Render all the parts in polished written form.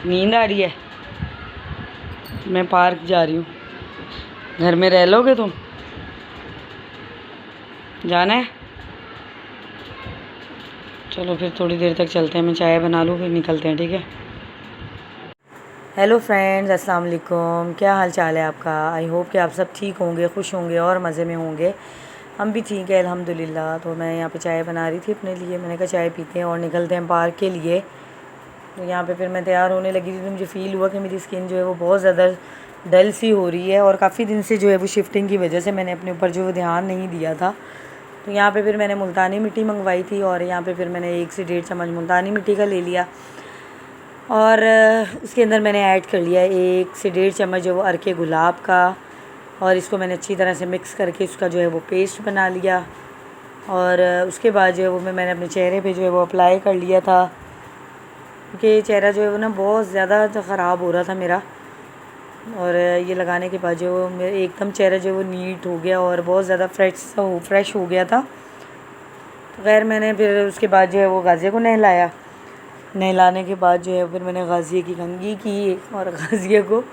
नींद आ रही है। मैं पार्क जा रही हूँ। घर में रह लोगे तुम? जाना है? चलो फिर थोड़ी देर तक चलते हैं, मैं चाय बना लूँ फिर निकलते हैं, ठीक है। हेलो फ्रेंड्स, अस्सलाम वालेकुम। क्या हाल चाल है आपका? आई होप कि आप सब ठीक होंगे, खुश होंगे और मज़े में होंगे। हम भी ठीक है अल्हम्दुलिल्लाह। तो मैं यहाँ पे चाय बना रही थी अपने लिए। मैंने कहा चाय पीते हैं और निकलते हैं पार्क के लिए। तो यहाँ पे फिर मैं तैयार होने लगी थी तो मुझे फ़ील हुआ कि मेरी स्किन जो है वो बहुत ज़्यादा डल सी हो रही है और काफ़ी दिन से जो है वो शिफ्टिंग की वजह से मैंने अपने ऊपर जो वो ध्यान नहीं दिया था। तो यहाँ पे फिर मैंने मुल्तानी मिट्टी मंगवाई थी और यहाँ पे फिर मैंने 1 से 1.5 चम्मच मुल्तानी मिट्टी का ले लिया और उसके अंदर मैंने ऐड कर लिया 1 से 1.5 चम्मच जो वो अर्के गुलाब का, और इसको मैंने अच्छी तरह से मिक्स करके उसका जो है वो पेस्ट बना लिया। और उसके बाद जो है वो मैंने अपने चेहरे पे जो है वो अप्लाई कर लिया था, क्योंकि चेहरा जो है वो ना बहुत ज़्यादा ख़राब हो रहा था मेरा। और ये लगाने के बाद जो वो मेरा एकदम चेहरा जो है वो नीट हो गया और बहुत ज़्यादा फ्रेश हो गया था। तो खैर मैंने फिर उसके बाद जो है वो गाज़िया को नहलाया। नहलाने के बाद जो है फिर मैंने गाज़िया की कंघी की और गाज़िया को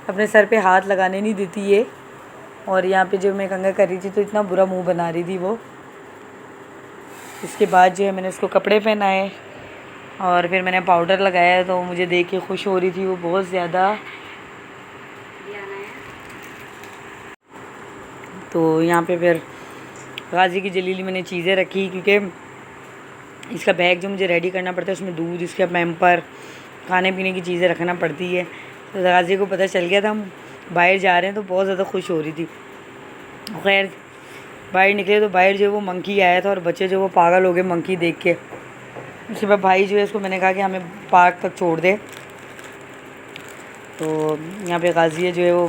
अपने सर पे हाथ लगाने नहीं देती ये। और यहाँ पे जो मैं कंघा कर रही थी तो इतना बुरा मुंह बना रही थी वो। इसके बाद जो है मैंने उसको कपड़े पहनाए और फिर मैंने पाउडर लगाया तो मुझे देख के खुश हो रही थी वो बहुत ज़्यादा। तो यहाँ पे फिर गाज़ी की जलीली मैंने चीज़ें रखी, क्योंकि इसका बैग जो मुझे रेडी करना पड़ता है उसमें दूध, इसका पैम्पर, खाने पीने की चीज़ें रखना पड़ती है। तो गाज़ी को पता चल गया था हम बाहर जा रहे हैं तो बहुत ज़्यादा खुश हो रही थी। खैर बाहर निकले तो बाहर जो है वो मंकी आया था और बच्चे जो वो पागल हो गए मंकी देख के। उसके बाद भाई जो है उसको मैंने कहा कि हमें पार्क तक छोड़ दे। तो यहाँ पे गाज़िया जो है वो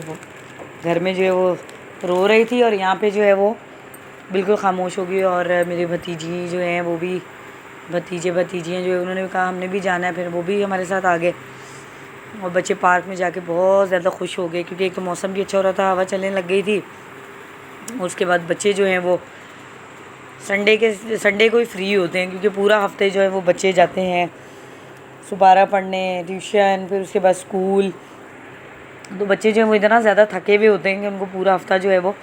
घर में जो है वो रो रही थी और यहाँ पे जो है वो बिल्कुल ख़ामोश हो गई। और मेरी भतीजी जो हैं वो भी, भतीजियाँ जो है उन्होंने भी कहा हमने भी जाना है, फिर वो भी हमारे साथ आ गए। और बच्चे पार्क में जाके बहुत ज़्यादा खुश हो गए, क्योंकि एक तो मौसम भी अच्छा हो रहा था, हवा चलने लग गई थी। उसके बाद बच्चे जो हैं वो संडे को ही फ्री होते हैं, क्योंकि पूरा हफ्ते जो है वो बच्चे जाते हैं सुबारा पढ़ने, ट्यूशन, फिर उसके बाद स्कूल। तो बच्चे जो है वो इतना ज़्यादा थके हुए होते हैं कि उनको पूरा हफ्ता जो है वो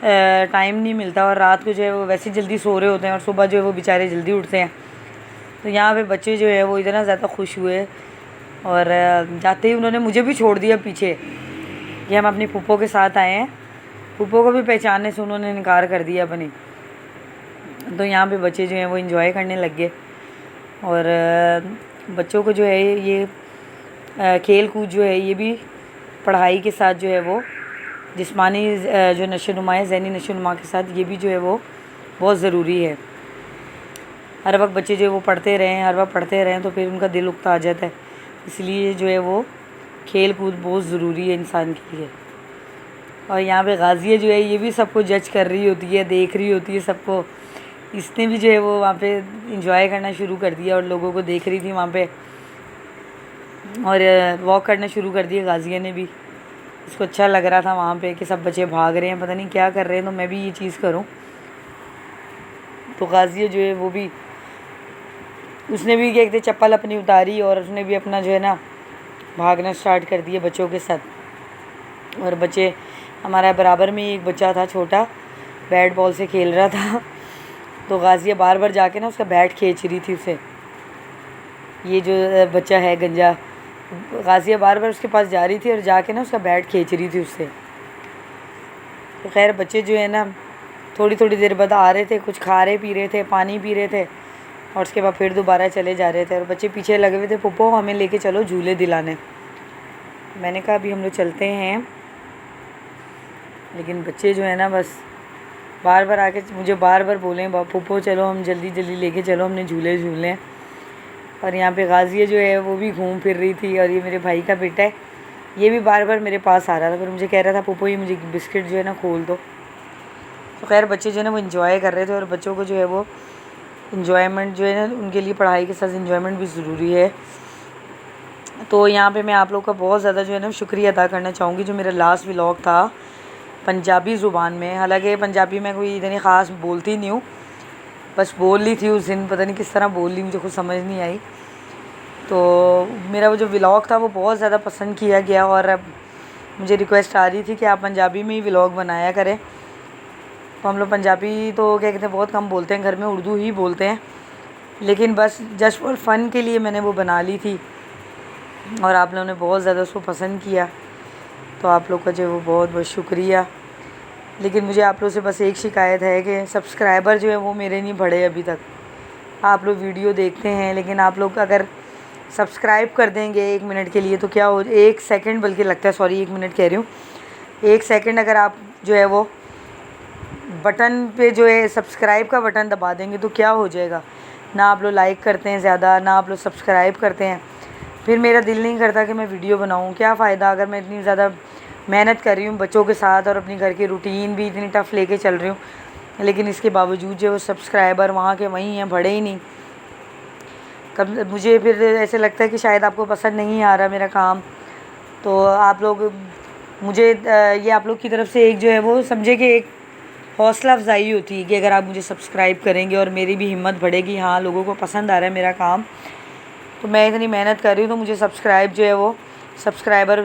टाइम नहीं मिलता और रात को जो है वो वैसे जल्दी सो रहे होते हैं और सुबह जो है वो बेचारे जल्दी उठते हैं। तो यहाँ पे बच्चे जो है वो इतना ज़्यादा खुश हुए और जाते ही उन्होंने मुझे भी छोड़ दिया पीछे कि हम अपनी फूफो के साथ आए हैं। फूफो को भी पहचानने से उन्होंने इनकार कर दिया अपनी। तो यहाँ पे बच्चे जो हैं वो इंजॉय करने लग गए। और बच्चों को जो है ये खेल कूद जो है ये भी पढ़ाई के साथ जो है वो जिस्मानी जो नशोनुमा है, ज़हनी नशोनुमा के साथ ये भी जो है वो बहुत ज़रूरी है। हर वक्त बच्चे जो है वो पढ़ते रहें, हर वक्त पढ़ते रहें तो फिर उनका दिल उकता आ जाता है। इसलिए जो है वो खेल कूद बहुत ज़रूरी है इंसान के लिए। और यहाँ पे गाज़िया जो है ये भी सबको जज कर रही होती है, देख रही होती है सबको। इसने भी जो है वो वहाँ पे इंजॉय करना शुरू कर दिया और लोगों को देख रही थी वहाँ पे, और वॉक करना शुरू कर दिया गाज़िया ने भी। इसको अच्छा लग रहा था वहाँ पे कि सब बच्चे भाग रहे हैं, पता नहीं क्या कर रहे हैं, तो मैं भी ये चीज़ करूँ। तो गाज़िया जो है वो भी, उसने भी क्या कहते चप्पल अपनी उतारी और उसने भी अपना जो है ना भागना स्टार्ट कर दिया बच्चों के साथ। और बच्चे, हमारा बराबर में एक बच्चा था छोटा, बैट बॉल से खेल रहा था। तो गाज़िया बार बार जाके ना उसका बैट खींच रही थी उसे। ये जो बच्चा है गंजा, गाज़िया बार बार उसके पास जा रही थी और जाके ना उसका बैट खींच रही थी उससे। तो खैर बच्चे जो है ना थोड़ी थोड़ी देर बाद आ रहे थे, कुछ खा रहे पी रहे थे, पानी पी रहे थे और उसके बाद फिर दोबारा चले जा रहे थे। और बच्चे पीछे लगे हुए थे, पप्पो हमें लेके चलो झूले दिलाने। मैंने कहा अभी हम लोग चलते हैं, लेकिन बच्चे जो है ना बस बार बार आके मुझे बार बार बोलें पप्पो चलो, हम जल्दी जल्दी लेके चलो, हमने झूले झूले। और यहाँ पे गाज़िया जो है वो भी घूम फिर रही थी। और ये मेरे भाई का बेटा है, ये भी बार बार मेरे पास आ रहा था, फिर मुझे कह रहा था पप्पो ये मुझे बिस्किट जो है ना खोल दो। तो खैर बच्चे जो है ना वो इन्जॉय कर रहे थे। और बच्चों को जो है वो इन्जॉयमेंट जो है ना, उनके लिए पढ़ाई के साथ इन्जॉयमेंट भी ज़रूरी है। तो यहाँ पे मैं आप लोग का बहुत ज़्यादा जो है ना शुक्रिया अदा करना चाहूँगी, जो मेरा लास्ट व्लॉग था पंजाबी ज़ुबान में। हालांकि पंजाबी में कोई इतनी ख़ास बोलती नहीं हूँ, बस बोल ली थी उस दिन, पता नहीं किस तरह बोल ली, मुझे कुछ समझ नहीं आई। तो मेरा वो जो व्लॉग था वो बहुत ज़्यादा पसंद किया गया और अब मुझे रिक्वेस्ट आ रही थी कि आप पंजाबी में ही व्लॉग बनाया करें। तो हम लोग पंजाबी तो क्या कहते हैं बहुत कम बोलते हैं, घर में उर्दू ही बोलते हैं, लेकिन बस जस्ट फॉर फ़न के लिए मैंने वो बना ली थी और आप लोगों ने बहुत ज़्यादा उसको पसंद किया, तो आप लोग का जो है वो बहुत बहुत शुक्रिया। लेकिन मुझे आप लोग से बस एक शिकायत है कि सब्सक्राइबर जो है वो मेरे नहीं बढ़े अभी तक। आप लोग वीडियो देखते हैं, लेकिन आप लोग अगर सब्सक्राइब कर देंगे 1 मिनट के लिए तो क्या हो, 1 सेकंड बल्कि लगता है, सॉरी 1 मिनट कह रही हूँ, 1 सेकंड अगर आप जो है वो बटन पे जो है सब्सक्राइब का बटन दबा देंगे तो क्या हो जाएगा। ना आप लोग लाइक करते हैं ज़्यादा, ना आप लोग सब्सक्राइब करते हैं, फिर मेरा दिल नहीं करता कि मैं वीडियो बनाऊँ। क्या फ़ायदा अगर मैं इतनी ज़्यादा मेहनत कर रही हूँ बच्चों के साथ और अपनी घर की रूटीन भी इतनी टफ़ लेके चल रही हूँ, लेकिन इसके बावजूद जो वो सब्सक्राइबर वहाँ के वहीं हैं, बढ़े ही नहीं। कब मुझे फिर ऐसे लगता है कि शायद आपको पसंद नहीं आ रहा मेरा काम, तो आप लोग मुझे ये आप लोग की तरफ से एक जो है वो समझे कि एक हौसला अफजाई होती है कि अगर आप मुझे सब्सक्राइब करेंगे और मेरी भी हिम्मत बढ़ेगी, हाँ लोगों को पसंद आ रहा है मेरा काम, तो मैं इतनी मेहनत कर रही हूँ तो मुझे सब्सक्राइबर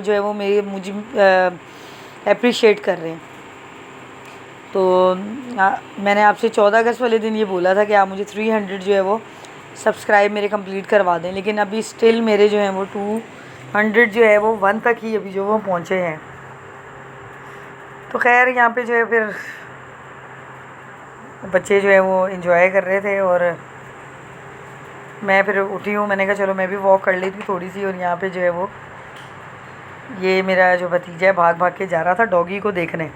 जो है वो मुझे अप्रिशिएट कर रहे हैं। तो मैंने आपसे 14 अगस्त वाले दिन ये बोला था कि आप मुझे 300 जो है वो सब्सक्राइब मेरे कंप्लीट करवा दें, लेकिन अभी स्टिल मेरे जो हैं वो 200 जो है वो 1 तक ही अभी जो वो पहुँचे हैं। तो खैर यहाँ पे जो है फिर बच्चे जो है वो एंजॉय कर रहे थे और मैं फिर उठी हूँ, मैंने कहा चलो मैं भी वॉक कर ली थी थोड़ी सी। और यहाँ पे जो है वो ये मेरा जो भतीजा है भाग भाग के जा रहा था डॉगी को देखने।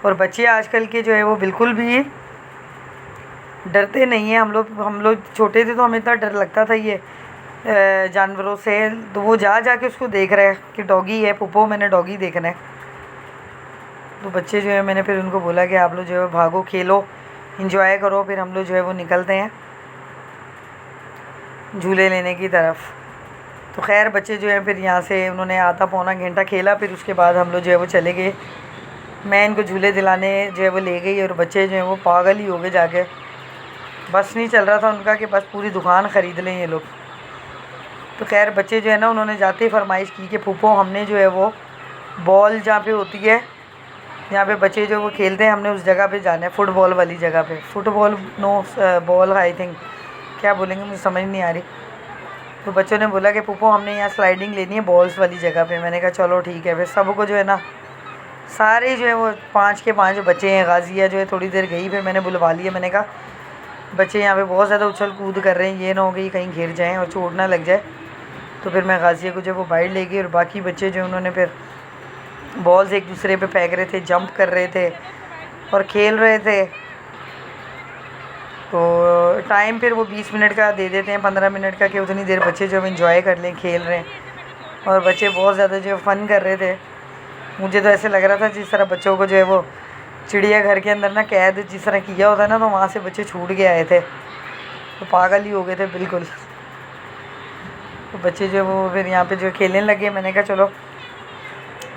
और बच्चे आजकल के जो है वो बिल्कुल भी डरते नहीं हैं। हम लोग छोटे थे तो हमें इतना डर लगता था ये जानवरों से, तो वो जा के उसको देख रहे हैं कि डॉगी है पुप्पो, मैंने डॉगी देखना है। तो बच्चे जो है मैंने फिर उनको बोला कि आप लोग जो है भागो, खेलो, इंजॉय करो, फिर हम लोग जो है वो निकलते हैं झूले लेने की तरफ। तो खैर बच्चे जो हैं फिर यहाँ से उन्होंने आधा पौना घंटा खेला, फिर उसके बाद हम लोग जो है वो चले गए। मैं इनको झूले दिलाने जो है वो ले गई और बच्चे जो हैं वो पागल ही हो गए जाके। बस नहीं चल रहा था उनका कि बस पूरी दुकान ख़रीद लें ये लोग। तो खैर बच्चे जो है ना उन्होंने जाते ही फरमाइश की कि फूफो हमने जो है वो बॉल जहाँ पे होती है, जहाँ पे बच्चे जो वो खेलते हैं, हमने उस जगह पे जाना है, फुटबॉल वाली जगह पे। फुटबॉल नो बॉल आई थिंक क्या बोलेंगे मुझे समझ नहीं आ रही। तो बच्चों ने बोला कि फूफो हमने यहाँ स्लाइडिंग लेनी है बॉल्स वाली जगह पे। मैंने कहा चलो ठीक है। फिर सबको जो है ना सारे जो है वो 5 के 5 बच्चे हैं। गाजिया जो है थोड़ी देर गई, फिर मैंने बुलवा लिया। मैंने कहा बच्चे यहाँ पे बहुत ज़्यादा उछल कूद कर रहे हैं, ये ना हो कि कहीं गिर जाएँ और चोट ना लग जाए। तो फिर मैं गाजिया को जो वो बाहर ले गई और बाकी बच्चे जो उन्होंने फिर बॉल्स एक दूसरे पे फेंक रहे थे, जंप कर रहे थे और खेल रहे थे। तो टाइम फिर वो 20 मिनट का दे देते हैं, 15 मिनट का, कि उतनी देर बच्चे जो एंजॉय कर लें, खेल रहे हैं। और बच्चे बहुत ज़्यादा जो फ़न कर रहे थे। मुझे तो ऐसे लग रहा था जिस तरह बच्चों को जो है वो चिड़ियाघर के अंदर ना कैद जिस तरह किया होता है ना, तो वहाँ से बच्चे छूट के आए थे, तो पागल ही हो गए थे बिल्कुल। तो बच्चे जो है वो फिर यहाँ पे जो खेलने लगे। मैंने कहा चलो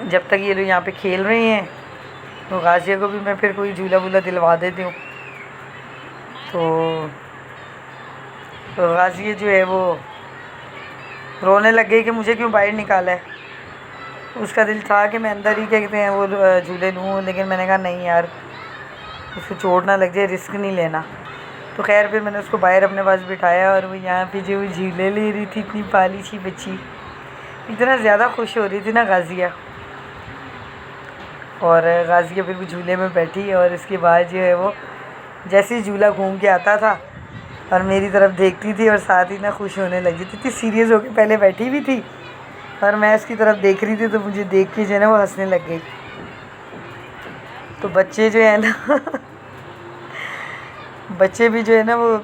जब तक ये लोग यहाँ पे खेल रहे हैं तो गाजिया को भी मैं फिर कोई झूला वूला दिलवा देती हूँ। तो गाजिया जो है वो रोने लग गई कि मुझे क्यों बाहर निकाला है। उसका दिल था कि मैं अंदर ही क्या कहते हैं वो झूले लूँ, लेकिन मैंने कहा नहीं यार, उसको चोट ना लग जाए, रिस्क नहीं लेना। तो खैर फिर मैंने उसको बाहर अपने पास बिठाया और वो यहाँ पे जो झूले ले रही थी, इतनी पाली सी बच्ची, इतना ज़्यादा खुश हो रही थी ना गाजिया। और गाजिया फिर भी झूले में बैठी और इसके बाद जो है वो जैसे ही झूला घूम के आता था और मेरी तरफ देखती थी और साथ ही ना खुश होने लगी थी। इतनी सीरियस होकर पहले बैठी भी थी और मैं इसकी तरफ देख रही थी, तो मुझे देख के जो है ना वो हंसने लग गई। तो बच्चे जो है ना बच्चे भी जो है ना वो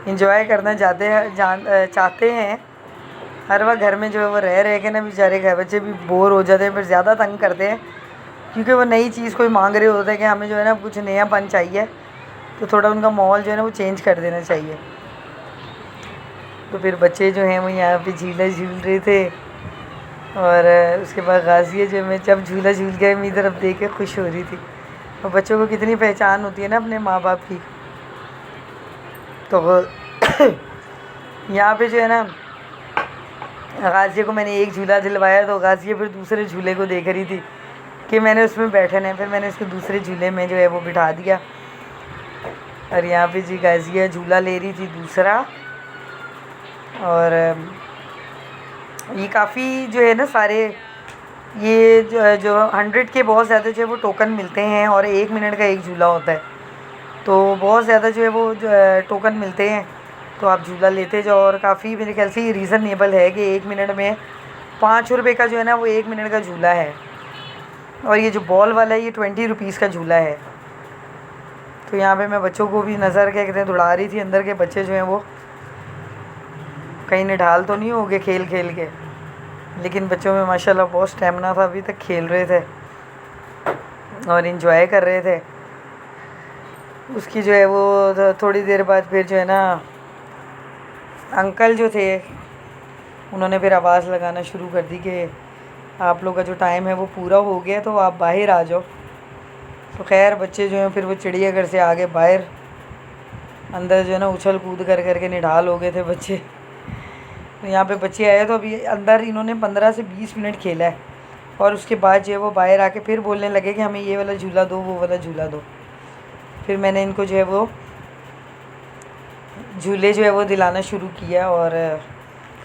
इंजॉय करना चाहते हैं। हर वक्त घर में जो है वो रह के ना बेचारे घर बच्चे भी बोर हो जाते हैं, फिर ज़्यादा तंग करते हैं, क्योंकि वो नई चीज़ कोई मांग रहे होते हैं कि हमें जो है ना कुछ नयापन चाहिए, तो थोड़ा उनका माहौल जो है ना वो चेंज कर देना चाहिए। तो फिर बच्चे जो हैं वो यहाँ पे झूला झूल रहे थे और उसके बाद गाजिया जो मैं जब झूला झूल गया मेरी तरफ देख के खुश हो रही थी। और बच्चों को कितनी पहचान होती है ना अपने माँ बाप की। तो यहाँ पे जो है ना गाज़िया को मैंने एक झूला दिलवाया तो गाज़िया फिर दूसरे झूले को देख रही थी कि मैंने उसमें बैठना है। फिर मैंने उसको दूसरे झूले में जो है वो बिठा दिया। और यहाँ पे जी गाज़िया झूला ले रही थी दूसरा। और ये काफ़ी जो है ना सारे ये जो 100 के बहुत ज़्यादा जो है वो टोकन मिलते हैं और 1 मिनट का एक झूला होता है, तो बहुत ज़्यादा जो है वो टोकन मिलते हैं। तो आप झूला लेते जाओ और काफ़ी मेरे ख्याल से ये रीज़नेबल है कि 1 मिनट में 5 रुपये का जो है ना वो 1 मिनट का झूला है। और ये जो बॉल वाला है ये 20 रुपीज़ का झूला है। तो यहाँ पे मैं बच्चों को भी नज़र क्या कहते हैं दौड़ा रही थी। अंदर के बच्चे जो हैं वो कहीं निढाल तो नहीं हो गए खेल खेल के, लेकिन बच्चों में माशाल्लाह बहुत स्टेमिना था, अभी तक खेल रहे थे और इन्जॉय कर रहे थे। उसकी जो है वो थोड़ी देर बाद फिर जो है ना अंकल जो थे उन्होंने फिर आवाज़ लगाना शुरू कर दी कि आप लोग का जो टाइम है वो पूरा हो गया तो आप बाहर आ जाओ। तो खैर बच्चे जो हैं फिर वो चिड़ियाघर से आगे बाहर अंदर जो है ना उछल कूद कर करके निढाल हो गए थे बच्चे। तो यहाँ पे बच्चे आए तो अभी अंदर इन्होंने 15 से 20 मिनट खेला है और उसके बाद जो है वो बाहर आके फिर बोलने लगे कि हमें ये वाला झूला दो, वो वाला झूला दो। फिर मैंने इनको जो है वो झूले जो है वो दिलाना शुरू किया और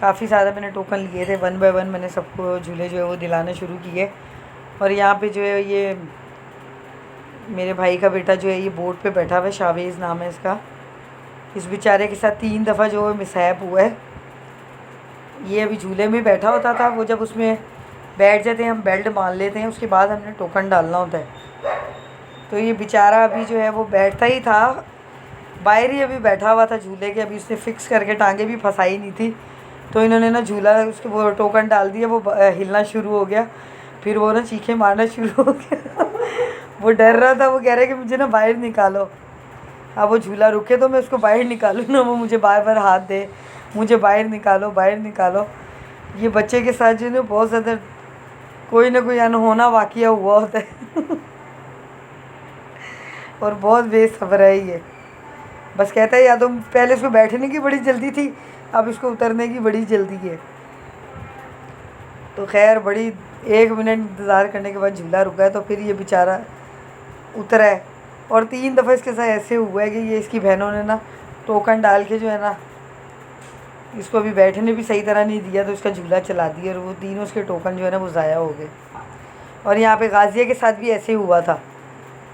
काफ़ी ज़्यादा मैंने टोकन लिए थे। 1 बाय 1 मैंने सबको झूले जो है वो दिलाने शुरू किए। और यहाँ पे जो है ये मेरे भाई का बेटा जो है ये बोट पे बैठा हुआ है, शावेज़ नाम है इसका। इस बेचारे के साथ 3 दफ़ा जो है मिसहैप हुआ है। ये अभी झूले में बैठा होता था, वो जब उसमें बैठ जाते हैं हम बेल्ट बांध लेते हैं, उसके बाद हमने टोकन डालना होता है। तो ये बेचारा अभी जो है वो बैठता ही था, बाहर ही अभी बैठा हुआ था झूले के। अभी उसने फ़िक्स करके टांगे भी फंसाई नहीं थी, तो इन्होंने ना झूला उसके वो टोकन डाल दिया, वो हिलना शुरू हो गया। फिर वो ना चीखें मारना शुरू हो गया वो डर रहा था, वो कह रहा है कि मुझे ना बाहर निकालो। अब वो झूला रुके तो मैं उसको बाहर निकालूँ ना, वो मुझे बार बार हाथ दे, मुझे बाहर निकालो बाहर निकालो। ये बच्चे के साथ जो है बहुत ज़्यादा कोई ना कोई अनहोना वाक़या हुआ होता है और बहुत बेसब्र है ये। बस कहता है या तो पहले इसको बैठने की बड़ी जल्दी थी, अब इसको उतरने की बड़ी जल्दी है। तो खैर बड़ी 1 मिनट इंतज़ार करने के बाद झूला रुका है, तो फिर ये बेचारा उतरा है। और 3 दफ़ा इसके साथ ऐसे हुआ है कि ये इसकी बहनों ने ना टोकन डाल के जो है ना इसको अभी बैठने भी सही तरह नहीं दिया, तो इसका झूला चला दिया और वो तीनों उसके टोकन जो है ना वो ज़ाया हो गए। और यहाँ पे गाज़िया के साथ भी ऐसे हुआ था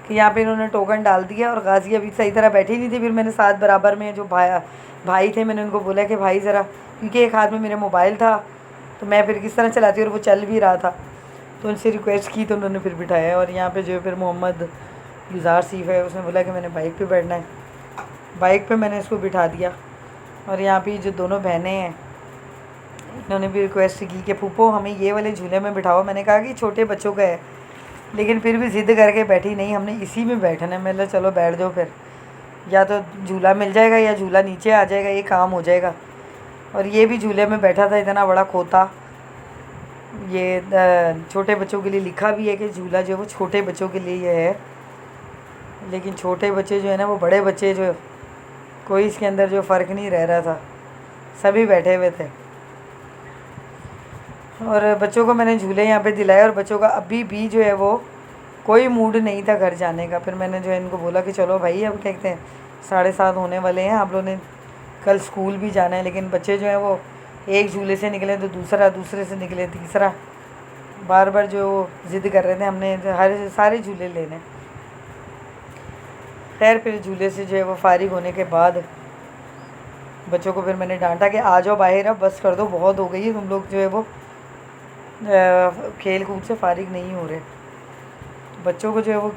कि यहाँ पे इन्होंने टोकन डाल दिया और गाज़िया अभी सही तरह बैठी नहीं थी। फिर मैंने साथ बराबर में जो भाई थे, मैंने उनको बोला कि भाई ज़रा, क्योंकि एक हाथ में मेरा मोबाइल था तो मैं फिर किस तरह चलाती और वो चल भी रहा था, तो उनसे रिक्वेस्ट की तो उन्होंने फिर बिठाया। और यहाँ पे जो है फिर मोहम्मद गुजार सीफ है, उसने बोला कि मैंने बाइक पे बैठना है, बाइक पे मैंने इसको बिठा दिया। और यहाँ पे जो दोनों बहनें हैं इन्होंने भी रिक्वेस्ट की कि फूफो हमें ये वाले झूले में बिठाओ। मैंने कहा कि छोटे बच्चों का है, लेकिन फिर भी ज़िद्द करके बैठी, नहीं हमने इसी में बैठना है। मैंने चलो बैठ जाओ, फिर या तो झूला मिल जाएगा या झूला नीचे आ जाएगा, ये काम हो जाएगा। और ये भी झूले में बैठा था, इतना बड़ा खोता। ये छोटे बच्चों के लिए लिखा भी है कि झूला जो है वो छोटे बच्चों के लिए है, लेकिन छोटे बच्चे जो है ना वो बड़े बच्चे जो कोई इसके अंदर जो फ़र्क नहीं रह रहा था, सभी बैठे हुए थे। और बच्चों को मैंने झूले यहाँ पे दिलाए और बच्चों का अभी भी जो है वो कोई मूड नहीं था घर जाने का। फिर मैंने जो है इनको बोला कि चलो भाई अब कहते हैं 7:30 होने वाले हैं, आप लोगों ने कल स्कूल भी जाना है। लेकिन बच्चे जो हैं वो एक झूले से निकले तो दूसरा, दूसरे से निकले तीसरा, बार बार जो ज़िद कर रहे थे हमने सारे झूले लेने। खैर फिर झूले से जो है वो फारिग होने के बाद बच्चों को फिर मैंने डांटा कि आ जाओ बाहर, अब बस कर दो, बहुत हो गई है, तुम लोग जो है वो खेल कूद से फारिग नहीं हो रहे। बच्चों को जो है वो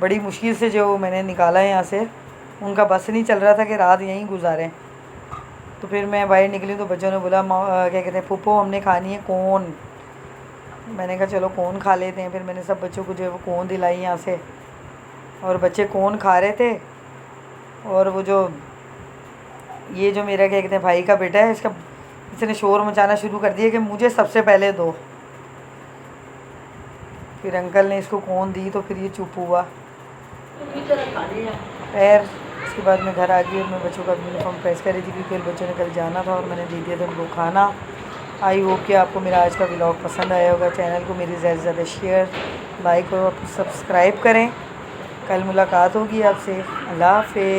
बड़ी मुश्किल से जो मैंने निकाला है यहाँ से, उनका बस नहीं चल रहा था कि रात यहीं गुजारें। तो फिर मैं बाहर निकली तो बच्चों ने बोला क्या कहते हैं फूफो हमने खानी है कोन। मैंने कहा चलो कोन खा लेते हैं। फिर मैंने सब बच्चों को जो है वो कोन दिलाई यहाँ से, और बच्चे कोन खा रहे थे। और वो जो ये जो मेरा क्या कहते हैं भाई का बेटा है, इसने शोर मचाना शुरू कर दिया कि मुझे सबसे पहले दो। फिर अंकल ने इसको कोन दी तो फिर ये चुप हुआ। खैर उसके बाद मैं घर आ गई और मैं बच्चों का यूनिफॉर्म प्रेस कर रही थी, क्योंकि बच्चों ने कल जाना था और मैंने दे दिया था उनको खाना। आई होप कि आपको मेरा आज का व्लॉग पसंद आया होगा। चैनल को मेरी ज़्यादा से ज़्यादा शेयर, लाइक और सब्सक्राइब करें। कल मुलाकात होगी आपसे। अल्लाह हाफ़िज़।